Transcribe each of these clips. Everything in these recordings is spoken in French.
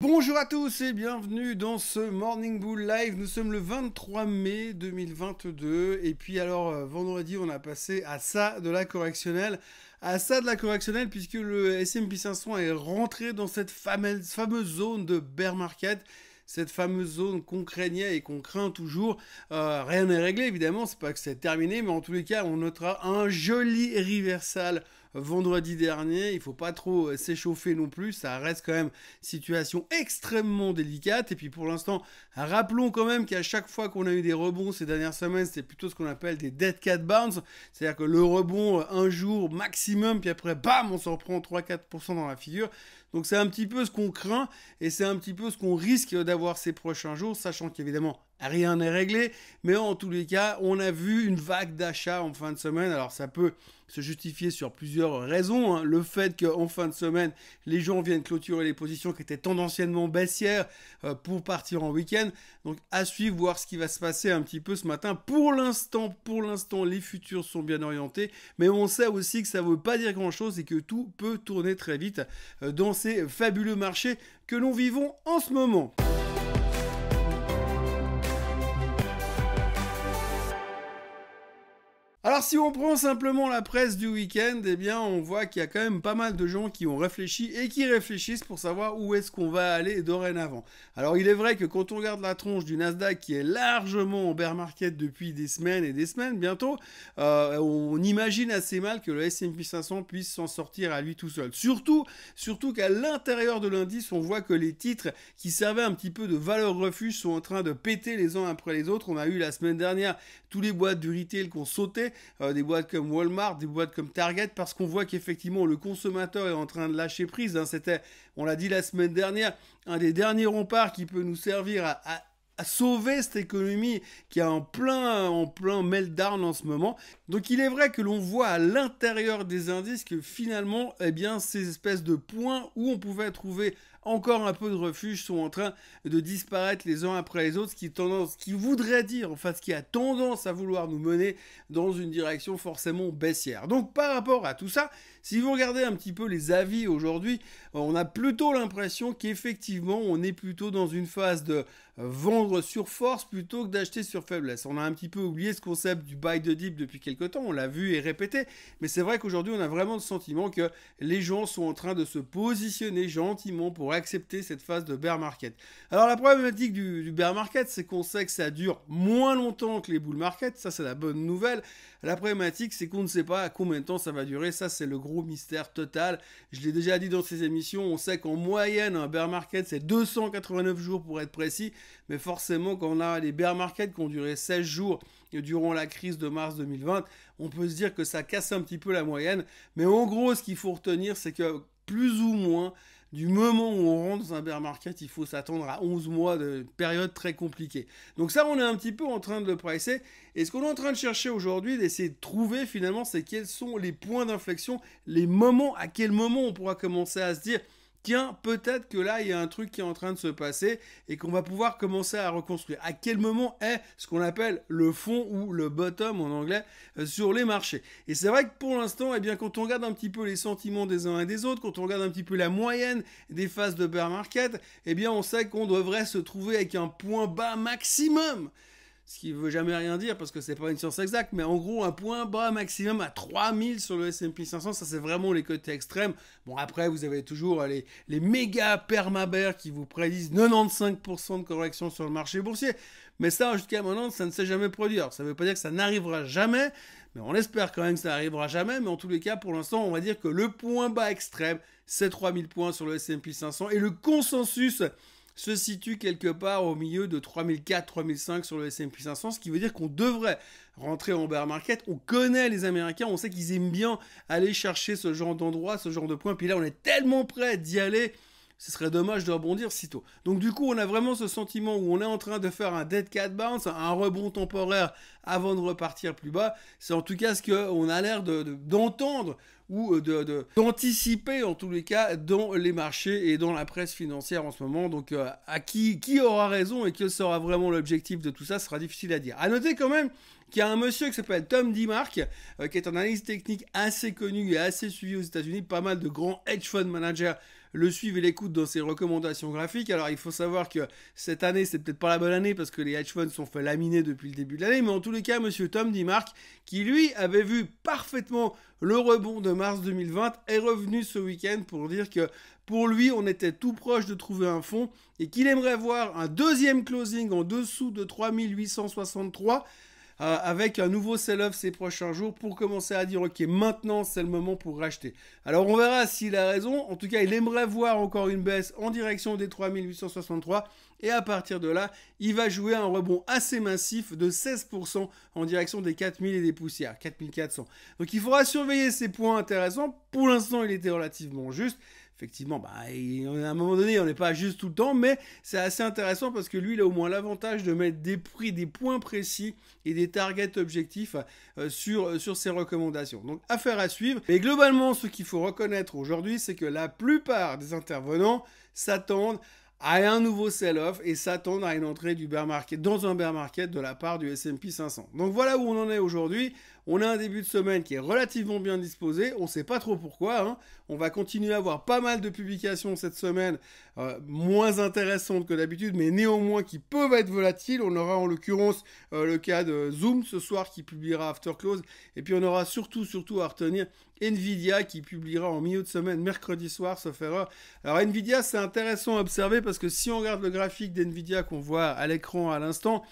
Bonjour à tous et bienvenue dans ce Morning Bull Live. Nous sommes le 23 mai 2022 et puis vendredi on a passé à ça de la correctionnelle. À ça de la correctionnelle puisque le S&P 500 est rentré dans cette fameuse zone de bear market. Cette fameuse zone qu'on craignait et qu'on craint toujours. Rien n'est réglé évidemment, c'est pas que c'est terminé, mais en tous les cas on notera un joli reversal vendredi dernier. Il faut pas trop s'échauffer non plus, ça reste quand même situation extrêmement délicate. Et puis pour l'instant, rappelons quand même qu'à chaque fois qu'on a eu des rebonds ces dernières semaines, c'était plutôt ce qu'on appelle des dead cat bounce, c'est-à-dire que le rebond un jour maximum, puis après bam, on s'en reprend 3-4% dans la figure. Donc c'est un petit peu ce qu'on craint et c'est un petit peu ce qu'on risque d'avoir ces prochains jours, sachant qu'évidemment rien n'est réglé, mais en tous les cas, on a vu une vague d'achat en fin de semaine. Alors ça peut se justifier sur plusieurs raisons, hein. Le fait qu'en fin de semaine, les gens viennent clôturer les positions qui étaient tendanciellement baissières pour partir en week-end. Donc à suivre, voir ce qui va se passer un petit peu ce matin. Pour l'instant, les futurs sont bien orientés, mais on sait aussi que ça ne veut pas dire grand-chose et que tout peut tourner très vite dans ces fabuleux marchés que nous vivons en ce moment. Alors si on prend simplement la presse du week-end, eh bien on voit qu'il y a quand même pas mal de gens qui ont réfléchi et qui réfléchissent pour savoir où est-ce qu'on va aller dorénavant. Alors il est vrai que quand on regarde la tronche du Nasdaq qui est largement en bear market depuis des semaines et des semaines bientôt, on imagine assez mal que le S&P 500 puisse s'en sortir à lui tout seul. Surtout qu'à l'intérieur de l'indice, on voit que les titres qui servaient un petit peu de valeur refuge sont en train de péter les uns après les autres. On a eu la semaine dernière tous les boîtes du retail qui ont sauté. Des boîtes comme Walmart, des boîtes comme Target, parce qu'on voit qu'effectivement le consommateur est en train de lâcher prise. Hein. C'était, on l'a dit la semaine dernière, un des derniers remparts qui peut nous servir à sauver cette économie qui est en plein meltdown en ce moment. Donc il est vrai que l'on voit à l'intérieur des indices que finalement, eh bien, ces espèces de points où on pouvait trouver encore un peu de refuge sont en train de disparaître les uns après les autres, ce qui voudrait dire, enfin ce qui a tendance à vouloir nous mener dans une direction forcément baissière. Donc par rapport à tout ça, si vous regardez un petit peu les avis aujourd'hui, on a plutôt l'impression qu'effectivement on est plutôt dans une phase de vendre sur force plutôt que d'acheter sur faiblesse. On a un petit peu oublié ce concept du buy the dip depuis quelques temps, on l'a vu et répété, mais c'est vrai qu'aujourd'hui on a vraiment le sentiment que les gens sont en train de se positionner gentiment pour accepter cette phase de bear market. Alors la problématique du bear market, c'est qu'on sait que ça dure moins longtemps que les bull market, ça c'est la bonne nouvelle. La problématique, c'est qu'on ne sait pas à combien de temps ça va durer, ça c'est le gros mystère total. Je l'ai déjà dit dans ces émissions, on sait qu'en moyenne un bear market c'est 289 jours pour être précis, mais forcément quand on a les bear markets qui ont duré 16 jours durant la crise de mars 2020, on peut se dire que ça casse un petit peu la moyenne, mais en gros ce qu'il faut retenir c'est que plus ou moins du moment où on rentre dans un bear market, il faut s'attendre à 11 mois de période très compliquée. Donc ça, on est un petit peu en train de le pricer. Et ce qu'on est en train de chercher aujourd'hui, d'essayer de trouver finalement, c'est quels sont les points d'inflexion, les moments, à quel moment on pourra commencer à se dire tiens, peut-être que là, il y a un truc qui est en train de se passer et qu'on va pouvoir commencer à reconstruire. À quel moment est ce qu'on appelle le fond ou le bottom en anglais sur les marchés. Et c'est vrai que pour l'instant, eh bien, quand on regarde un petit peu les sentiments des uns et des autres, quand on regarde un petit peu la moyenne des phases de bear market, eh bien, on sait qu'on devrait se trouver avec un point bas maximum. Ce qui ne veut jamais rien dire parce que c'est pas une science exacte, mais en gros un point bas maximum à 3000 sur le S&P 500, ça c'est vraiment les côtés extrêmes. Bon après vous avez toujours les méga perma-bears qui vous prédisent 95% de correction sur le marché boursier, mais ça jusqu'à maintenant ça ne s'est jamais produit. Alors ça ne veut pas dire que ça n'arrivera jamais, mais on espère quand même que ça n'arrivera jamais, mais en tous les cas pour l'instant on va dire que le point bas extrême c'est 3000 points sur le S&P 500 et le consensus se situe quelque part au milieu de 3004-3005 sur le S&P 500, ce qui veut dire qu'on devrait rentrer en bear market. On connaît les Américains, on sait qu'ils aiment bien aller chercher ce genre d'endroit, ce genre de point, puis là on est tellement prêt d'y aller, ce serait dommage de rebondir si tôt. Donc du coup, on a vraiment ce sentiment où on est en train de faire un dead cat bounce, un rebond temporaire avant de repartir plus bas. C'est en tout cas ce qu'on a l'air d'entendre ou d'anticiper en tous les cas dans les marchés et dans la presse financière en ce moment. Donc à qui aura raison et quel sera vraiment l'objectif de tout ça sera difficile à dire. À noter quand même qu'il y a un monsieur qui s'appelle Tom DeMark, qui est un analyste technique assez connu et assez suivi aux États-Unis. Pas mal de grands hedge fund managers le suivent et l'écoutent dans ses recommandations graphiques. Alors il faut savoir que cette année, c'est peut-être pas la bonne année parce que les hedge funds sont fait laminer depuis le début de l'année, mais en tous les cas, monsieur Tom Dimark, qui lui avait vu parfaitement le rebond de mars 2020, est revenu ce week-end pour dire que pour lui, on était tout proche de trouver un fond et qu'il aimerait voir un deuxième closing en dessous de 3863 avec un nouveau sell-off ces prochains jours pour commencer à dire ok, maintenant c'est le moment pour racheter. Alors on verra s'il a raison. En tout cas, il aimerait voir encore une baisse en direction des 3863 et à partir de là, il va jouer un rebond assez massif de 16% en direction des 4000 et des poussières, 4400. Donc il faudra surveiller ces points intéressants. Pour l'instant, il était relativement juste. Effectivement, à un moment donné, on n'est pas juste tout le temps, mais c'est assez intéressant parce que lui, il a au moins l'avantage de mettre des prix, des points précis et des targets objectifs sur ses recommandations. Donc, affaire à suivre. Et globalement, ce qu'il faut reconnaître aujourd'hui, c'est que la plupart des intervenants s'attendent à un nouveau sell-off et s'attendent à une entrée du bear market, dans un bear market de la part du S&P 500. Donc voilà où on en est aujourd'hui. On a un début de semaine qui est relativement bien disposé. On ne sait pas trop pourquoi. On va continuer à avoir pas mal de publications cette semaine, moins intéressantes que d'habitude, mais néanmoins qui peuvent être volatiles. On aura en l'occurrence le cas de Zoom ce soir qui publiera After Close. Et puis on aura surtout à retenir Nvidia qui publiera en milieu de semaine, mercredi soir, sauf erreur. Alors Nvidia, c'est intéressant à observer parce que si on regarde le graphique d'Nvidia qu'on voit à l'écran à l'instant,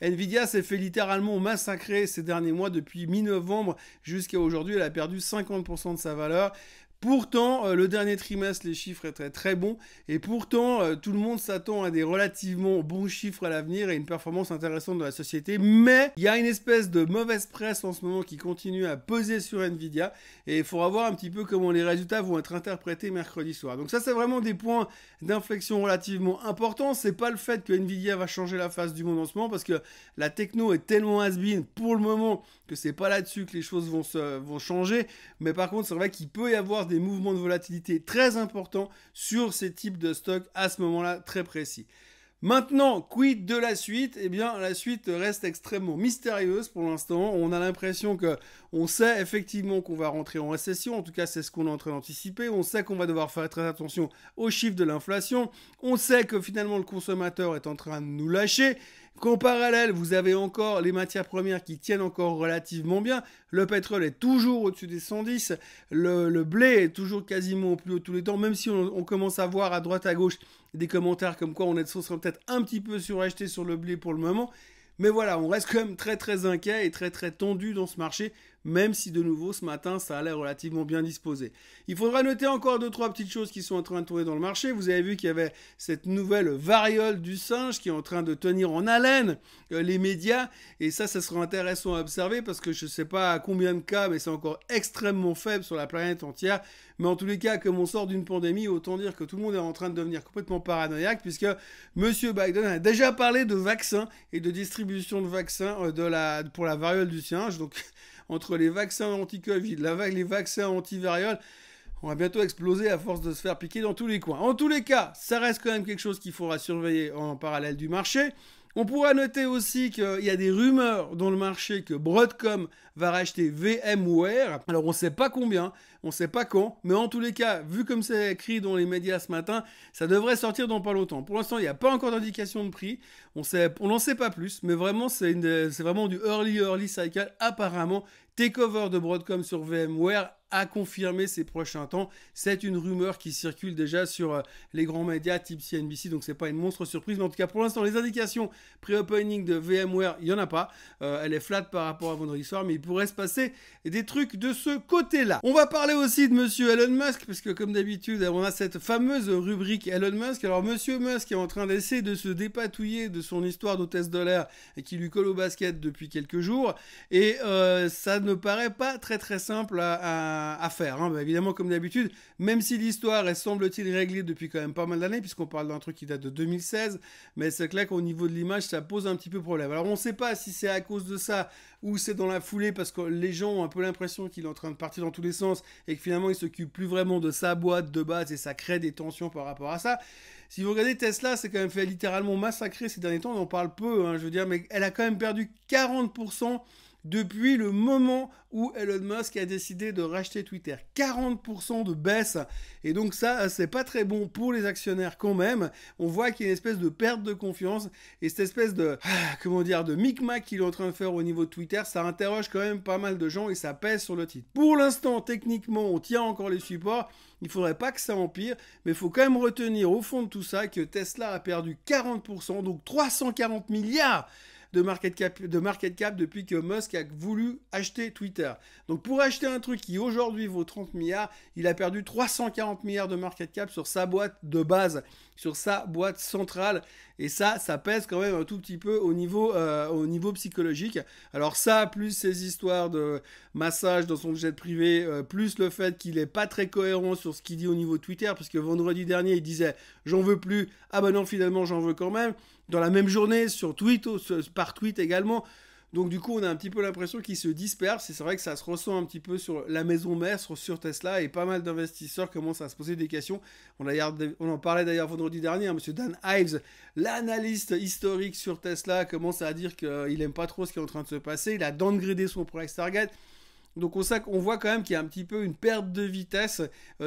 Nvidia s'est fait littéralement massacrer ces derniers mois depuis mi-novembre jusqu'à aujourd'hui. Elle a perdu 50% de sa valeur. Pourtant, le dernier trimestre, les chiffres étaient très bons. Et pourtant, tout le monde s'attend à des relativement bons chiffres à l'avenir et une performance intéressante de la société. Mais il y a une espèce de mauvaise presse en ce moment qui continue à peser sur Nvidia. Et il faudra voir un petit peu comment les résultats vont être interprétés mercredi soir. Donc ça, c'est vraiment des points d'inflexion relativement importants. C'est pas le fait que Nvidia va changer la face du monde en ce moment parce que la techno est tellement has-been pour le moment que c'est pas là-dessus que les choses vont changer. Mais par contre, c'est vrai qu'il peut y avoir des mouvements de volatilité très importants sur ces types de stocks à ce moment-là très précis. Maintenant, quid de la suite? Eh bien, la suite reste extrêmement mystérieuse pour l'instant. On a l'impression qu'on sait effectivement qu'on va rentrer en récession. En tout cas, c'est ce qu'on est en train d'anticiper. On sait qu'on va devoir faire très attention aux chiffres de l'inflation. On sait que finalement, le consommateur est en train de nous lâcher. Qu'en parallèle, vous avez encore les matières premières qui tiennent encore relativement bien. Le pétrole est toujours au-dessus des 110. Le blé est toujours quasiment au plus haut de tous les temps, même si on commence à voir à droite à gauche des commentaires comme quoi on est peut-être un petit peu suracheté sur le blé pour le moment. Mais voilà, on reste quand même très très inquiet et très très tendu dans ce marché, même si de nouveau ce matin ça a l'air relativement bien disposé. Il faudra noter encore 2-3 petites choses qui sont en train de tourner dans le marché. Vous avez vu qu'il y avait cette nouvelle variole du singe qui est en train de tenir en haleine les médias, et ça sera intéressant à observer parce que je ne sais pas à combien de cas, mais c'est encore extrêmement faible sur la planète entière. Mais en tous les cas, comme on sort d'une pandémie, autant dire que tout le monde est en train de devenir complètement paranoïaque puisque Monsieur Biden a déjà parlé de vaccins et de distribution de vaccins pour la variole du singe. Donc entre les vaccins anti-Covid, les vaccins anti-variole, on va bientôt exploser à force de se faire piquer dans tous les coins. En tous les cas, ça reste quand même quelque chose qu'il faudra surveiller en parallèle du marché. On pourra noter aussi qu'il y a des rumeurs dans le marché que Broadcom va racheter VMware. Alors on ne sait pas combien, on ne sait pas quand, mais en tous les cas, vu comme c'est écrit dans les médias ce matin, ça devrait sortir dans pas longtemps. Pour l'instant, il n'y a pas encore d'indication de prix, on n'en sait pas plus, mais vraiment c'est vraiment du early cycle apparemment. Takeover de Broadcom sur VMware à confirmer ces prochains temps. C'est une rumeur qui circule déjà sur les grands médias type CNBC, donc c'est pas une monstre surprise. Mais en tout cas, pour l'instant, les indications pré-opening de VMware, il n'y en a pas. Elle est flat par rapport à vendredi soir, mais il pourrait se passer des trucs de ce côté-là. On va parler aussi de monsieur Elon Musk, parce que comme d'habitude, on a cette fameuse rubrique Elon Musk. Alors, monsieur Musk est en train d'essayer de se dépatouiller de son histoire d'hôtesse de l'air et qui lui colle au basket depuis quelques jours. Et ça ne paraît pas très très simple à faire. Évidemment, comme d'habitude, même si l'histoire est semble-t-il réglée depuis quand même pas mal d'années, puisqu'on parle d'un truc qui date de 2016, mais c'est clair qu'au niveau de l'image, ça pose un petit peu problème. Alors on ne sait pas si c'est à cause de ça ou c'est dans la foulée parce que les gens ont un peu l'impression qu'il est en train de partir dans tous les sens et que finalement il s'occupe plus vraiment de sa boîte de base et ça crée des tensions par rapport à ça. Si vous regardez Tesla, c'est quand même fait littéralement massacrer ces derniers temps, on en parle peu, je veux dire, mais elle a quand même perdu 40% depuis le moment où Elon Musk a décidé de racheter Twitter. 40% de baisse. Et donc ça, c'est pas très bon pour les actionnaires quand même. On voit qu'il y a une espèce de perte de confiance et cette espèce de, de micmac qu'il est en train de faire au niveau de Twitter, ça interroge quand même pas mal de gens et ça pèse sur le titre. Pour l'instant, techniquement, on tient encore les supports. Il ne faudrait pas que ça empire, mais il faut quand même retenir au fond de tout ça que Tesla a perdu 40%, donc 340 milliards de market cap depuis que Musk a voulu acheter Twitter. Donc pour acheter un truc qui aujourd'hui vaut 30 milliards, il a perdu 340 milliards de market cap sur sa boîte de base, sur sa boîte centrale. Et ça pèse quand même un tout petit peu au niveau psychologique. Alors ça, plus ces histoires de massage dans son jet privé, plus le fait qu'il n'est pas très cohérent sur ce qu'il dit au niveau de Twitter, puisque vendredi dernier, il disait « j'en veux plus », ah ben non, finalement, j'en veux quand même. Dans la même journée, par tweet également. Donc du coup, on a un petit peu l'impression qu'il se disperse. Et c'est vrai que ça se ressent un petit peu sur la maison mère, sur Tesla. Et pas mal d'investisseurs commencent à se poser des questions. On en parlait d'ailleurs vendredi dernier. Monsieur Dan Ives, l'analyste historique sur Tesla, commence à dire qu'il n'aime pas trop ce qui est en train de se passer. Il a downgradé son price target. Donc on voit quand même qu'il y a un petit peu une perte de vitesse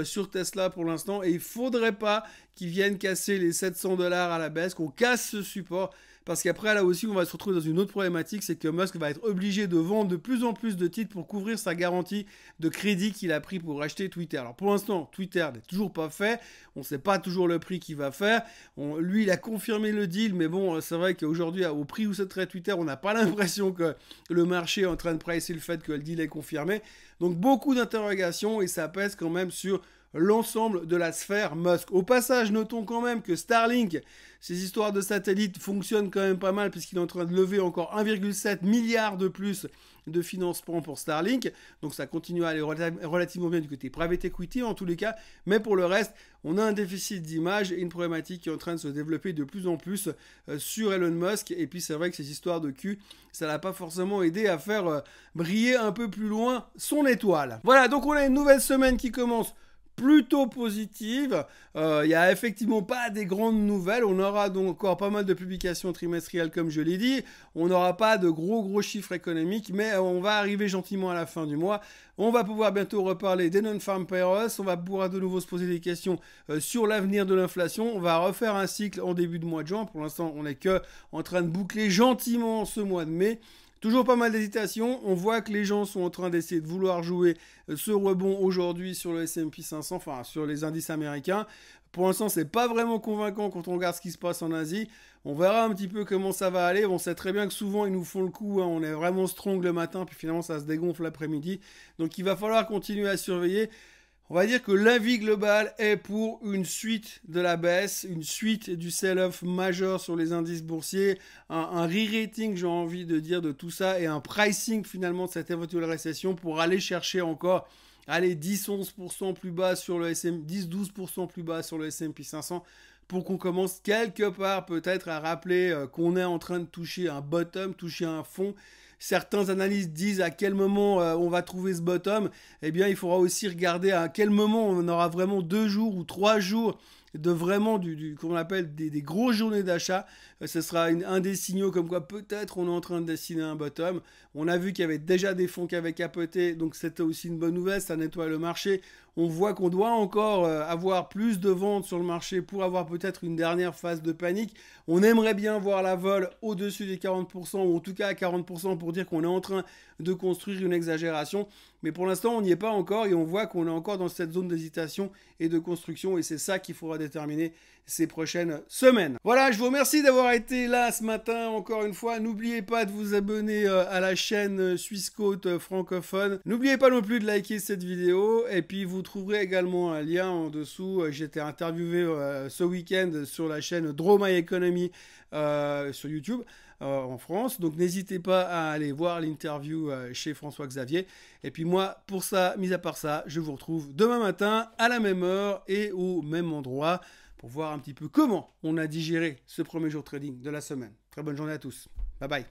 sur Tesla pour l'instant et il ne faudrait pas qu'ils viennent casser les 700 $ à la baisse, qu'on casse ce support. Parce qu'après, là aussi, on va se retrouver dans une autre problématique, c'est que Musk va être obligé de vendre de plus en plus de titres pour couvrir sa garantie de crédit qu'il a pris pour acheter Twitter. Alors pour l'instant, Twitter n'est toujours pas fait, on ne sait pas toujours le prix qu'il va faire. Lui, il a confirmé le deal, mais bon, c'est vrai qu'aujourd'hui, au prix où se traite Twitter, on n'a pas l'impression que le marché est en train de pricer le fait que le deal est confirmé. Donc beaucoup d'interrogations et ça pèse quand même sur l'ensemble de la sphère Musk. Au passage, notons quand même que Starlink, ces histoires de satellites fonctionnent quand même pas mal puisqu'il est en train de lever encore 1,7 milliard de plus de financement pour Starlink. Donc ça continue à aller relativement bien du côté private equity en tous les cas. Mais pour le reste, on a un déficit d'image et une problématique qui est en train de se développer de plus en plus sur Elon Musk. Et puis c'est vrai que ces histoires de cul, ça l'a pas forcément aidé à faire briller un peu plus loin son étoile. Voilà, donc on a une nouvelle semaine qui commence plutôt positive. Il n'y a effectivement pas des grandes nouvelles. On aura donc encore pas mal de publications trimestrielles comme je l'ai dit. On n'aura pas de gros chiffres économiques, mais on va arriver gentiment à la fin du mois. On va pouvoir bientôt reparler des non-farm payrolls. On va pouvoir de nouveau se poser des questions sur l'avenir de l'inflation. On va refaire un cycle en début de mois de juin. Pour l'instant, on n'est que en train de boucler gentiment ce mois de mai. Toujours pas mal d'hésitations, on voit que les gens sont en train d'essayer de vouloir jouer ce rebond aujourd'hui sur le S&P 500, enfin sur les indices américains. Pour l'instant, c'est pas vraiment convaincant quand on regarde ce qui se passe en Asie. On verra un petit peu comment ça va aller. On sait très bien que souvent, ils nous font le coup, hein. On est vraiment strong le matin, puis finalement, ça se dégonfle l'après-midi. Donc, il va falloir continuer à surveiller. On va dire que l'avis global est pour une suite de la baisse, une suite du sell-off majeur sur les indices boursiers, un re-rating, j'ai envie de dire, de tout ça, et un pricing finalement de cette éventuelle récession pour aller chercher encore 10-11% plus bas sur le S&P, 10-12% plus bas sur le S&P 500, pour qu'on commence quelque part peut-être à rappeler qu'on est en train de toucher un bottom, toucher un fond. Certains analystes disent à quel moment on va trouver ce bottom. Eh bien, il faudra aussi regarder à quel moment on aura vraiment 2 jours ou 3 jours de vraiment qu'on appelle des grosses journées d'achat. Ce sera un des signaux comme quoi peut-être on est en train de dessiner un bottom. On a vu qu'il y avait déjà des fonds qui avaient capoté, donc c'était aussi une bonne nouvelle, ça nettoie le marché. On voit qu'on doit encore avoir plus de ventes sur le marché pour avoir peut-être une dernière phase de panique. On aimerait bien voir la vol au-dessus des 40%, ou en tout cas à 40% pour dire qu'on est en train de construire une exagération. Mais pour l'instant, on n'y est pas encore et on voit qu'on est encore dans cette zone d'hésitation et de construction. Et c'est ça qu'il faudra déterminer ces prochaines semaines. Voilà, je vous remercie d'avoir été là ce matin encore une fois. N'oubliez pas de vous abonner à la chaîne Suisse Côte francophone. N'oubliez pas non plus de liker cette vidéo. Et puis vous trouverez également un lien en dessous. J'ai été interviewé ce week-end sur la chaîne Draw My Economy sur YouTube. En France, donc n'hésitez pas à aller voir l'interview chez François Xavier. Et puis moi, pour ça, mis à part ça, je vous retrouve demain matin à la même heure et au même endroit pour voir un petit peu comment on a digéré ce premier jour trading de la semaine. Très bonne journée à tous. Bye bye.